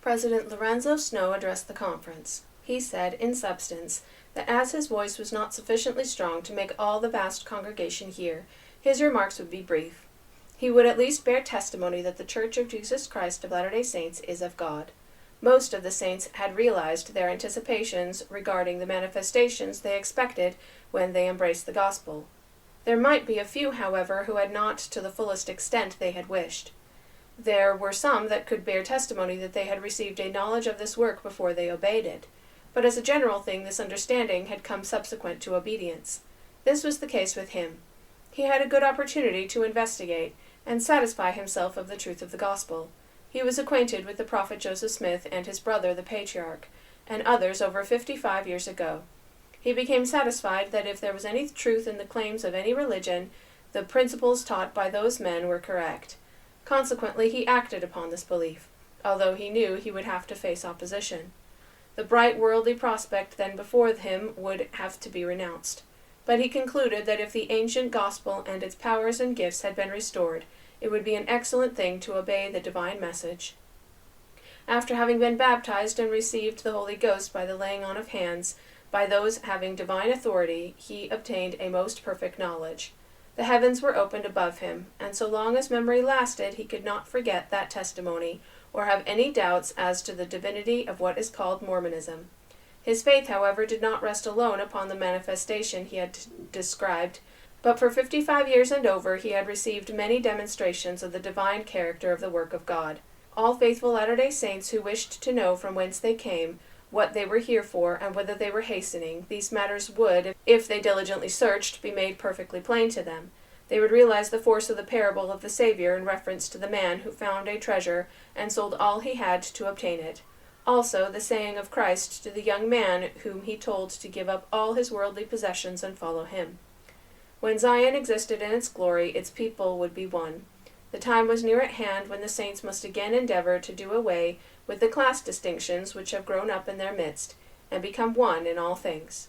President Lorenzo Snow addressed the conference. He said, in substance, that as his voice was not sufficiently strong to make all the vast congregation hear, his remarks would be brief. He would at least bear testimony that the Church of Jesus Christ of Latter-day Saints is of God. Most of the saints had realized their anticipations regarding the manifestations they expected when they embraced the gospel. There might be a few, however, who had not to the fullest extent they had wished. There were some that could bear testimony that they had received a knowledge of this work before they obeyed it. But as a general thing, this understanding had come subsequent to obedience. This was the case with him. He had a good opportunity to investigate and satisfy himself of the truth of the gospel. He was acquainted with the prophet Joseph Smith and his brother the patriarch, and others over 55 years ago. He became satisfied that if there was any truth in the claims of any religion, the principles taught by those men were correct. Consequently, he acted upon this belief, although he knew he would have to face opposition. The bright worldly prospect then before him would have to be renounced. But he concluded that if the ancient gospel and its powers and gifts had been restored, it would be an excellent thing to obey the divine message. After having been baptized and received the Holy Ghost by the laying on of hands, by those having divine authority, he obtained a most perfect knowledge. The heavens were opened above him, and so long as memory lasted, he could not forget that testimony, or have any doubts as to the divinity of what is called Mormonism. His faith, however, did not rest alone upon the manifestation he had described, but for 55 years and over he had received many demonstrations of the divine character of the work of God. All faithful Latter-day Saints who wished to know from whence they came, what they were here for, and whither they were hastening, these matters would, if they diligently searched, be made perfectly plain to them. They would realize the force of the parable of the Savior in reference to the man who found a treasure and sold all he had to obtain it. Also, the saying of Christ to the young man whom he told to give up all his worldly possessions and follow him. When Zion existed in its glory, its people would be one. The time was near at hand when the saints must again endeavor to do away with the class distinctions which have grown up in their midst, and become one in all things.